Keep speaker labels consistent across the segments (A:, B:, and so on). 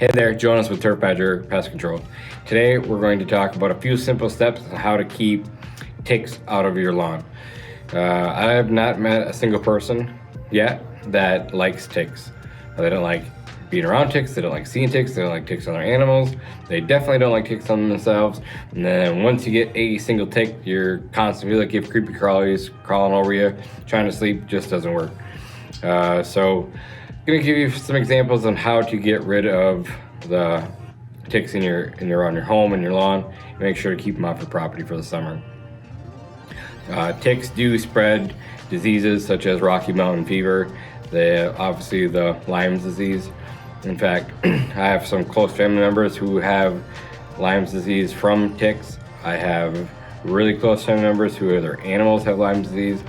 A: Hey there, Jonas with Turf Badger Pest Control. Today we're going to talk about a few simple steps on how to keep ticks out of your lawn. I have not met a single person yet that likes ticks. They don't like being around ticks, they don't like seeing ticks, they don't like ticks on their animals, they definitely don't like ticks on themselves. And then once you get a single tick, you're constantly like you have creepy crawlies crawling over you, trying to sleep, just doesn't work. So I'm gonna give you some examples on how to get rid of the ticks on your home and your lawn, and make sure to keep them off your property for the summer. Ticks do spread diseases such as Rocky Mountain fever, obviously the Lyme disease. In fact, I have some close family members who have Lyme disease from ticks. I have really close family members who their animals have Lyme disease,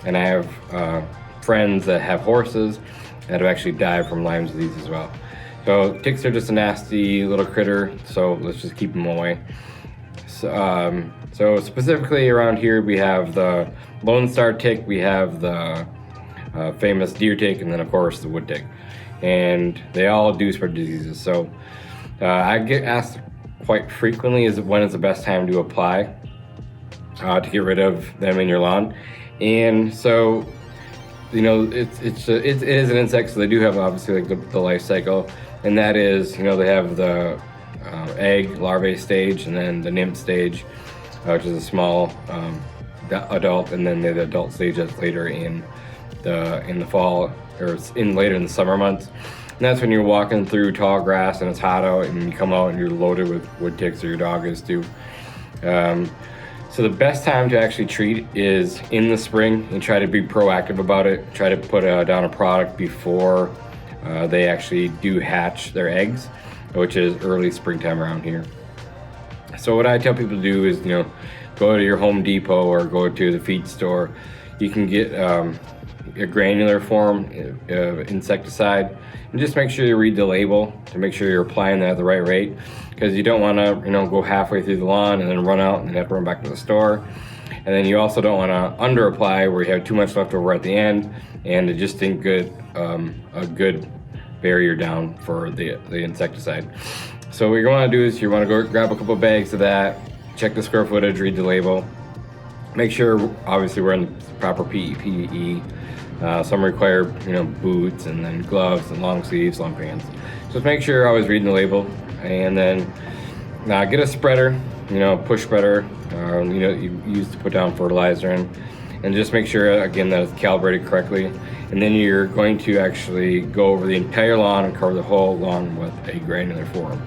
A: and I have friends that have horses that have actually died from Lyme disease as well. So ticks are just a nasty little critter, so let's just keep them away. So specifically around here we have the Lone Star tick, we have the famous deer tick, and then of course the wood tick. And they all do spread diseases. So I get asked quite frequently when is the best time to apply to get rid of them in your lawn. And so, you know, it is an insect, so they do have obviously like the life cycle, and that is, you know, they have the egg larvae stage, and then the nymph stage, which is a small adult, and then the adult stage that's later in the fall, or later in the summer months. And that's when you're walking through tall grass and it's hot out, and you come out and you're loaded with wood ticks, or your dog is too. So the best time to actually treat is in the spring, and try to be proactive about it. Try to put down a product before they actually do hatch their eggs, which is early springtime around here. So what I tell people to do is, you know, go to your Home Depot or go to the feed store. You can get a granular form of insecticide, and just make sure you read the label to make sure you're applying that at the right rate, because you don't want to, you know, go halfway through the lawn and then run out and then have to run back to the store. And then you also don't want to under apply where you have too much left over at the end, and it just didn't get a good barrier down for the insecticide. So what you want to do is you want to go grab a couple of bags of that, check the square footage, read the label, make sure obviously we're in the proper PPE. Some require, you know, boots, and then gloves and long sleeves, long pants. Just make sure you're always reading the label, and then get a spreader, you know, push spreader, you know, you use to put down fertilizer in, and just make sure again that it's calibrated correctly. And then you're going to actually go over the entire lawn and cover the whole lawn with a granular form.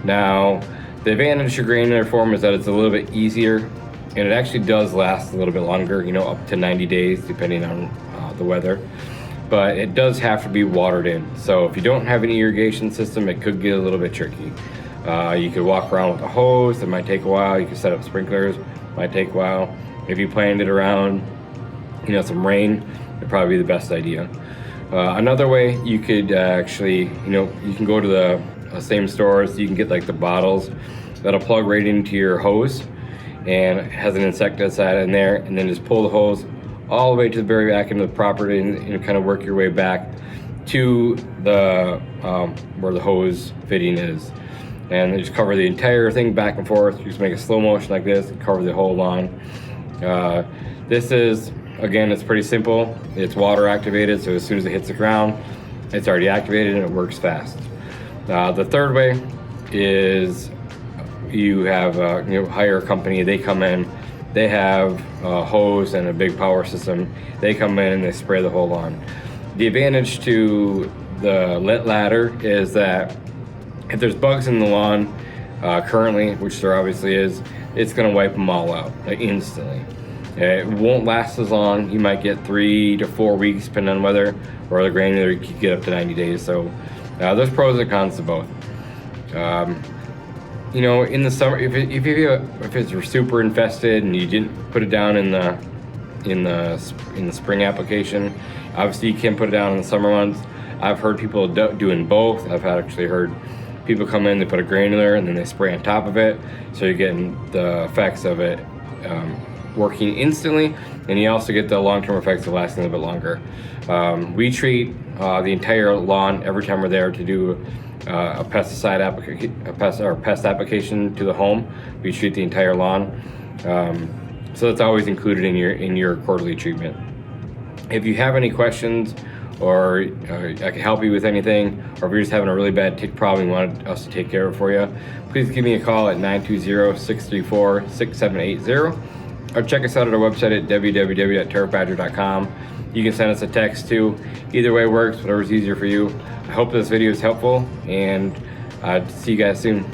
A: Now, the advantage of granular form is that it's a little bit easier, and it actually does last a little bit longer, you know, up to 90 days depending on the weather, but it does have to be watered in. So if you don't have an irrigation system, it could get a little bit tricky. You could walk around with a hose, it might take a while. You can set up sprinklers, might take a while. If you planned it around, you know, some rain, it'd probably be the best idea. Another way you could actually, you know, you can go to the same stores, you can get like the bottles that'll plug right into your hose, and it has an insecticide in there, and then just pull the hose all the way to the very back into the property, and you know, kind of work your way back to the where the hose fitting is, and just cover the entire thing back and forth. You just make a slow motion like this and cover the whole lawn. This is, again, it's pretty simple. It's water activated, so as soon as it hits the ground, it's already activated and it works fast. The third way is you have you know, hire a company. They come in. They have a hose and a big power system. They come in and they spray the whole lawn. The advantage to the lit ladder is that if there's bugs in the lawn currently, which there obviously is, it's gonna wipe them all out like instantly. It won't last as long. You might get 3 to 4 weeks depending on weather, or the granular you could get up to 90 days. So there's pros and cons to both. You know, in the summer, if it's super infested and you didn't put it down in the spring application, obviously you can't put it down in the summer months. I've heard people doing both. I've actually heard people come in, they put a granular, and then they spray on top of it, so you're getting the effects of it working instantly, and you also get the long-term effects of lasting a little bit longer. We treat the entire lawn every time we're there to do a pesticide pest application to the home. We treat the entire lawn, so that's always included in your quarterly treatment. If you have any questions, or I can help you with anything, or if you're just having a really bad tick problem, you want us to take care of it for you, please give me a call at 920-634-6780, or check us out at our website at www.turfbadger.com. You can send us a text too. Either way works, whatever's easier for you. I hope this video is helpful, and see you guys soon.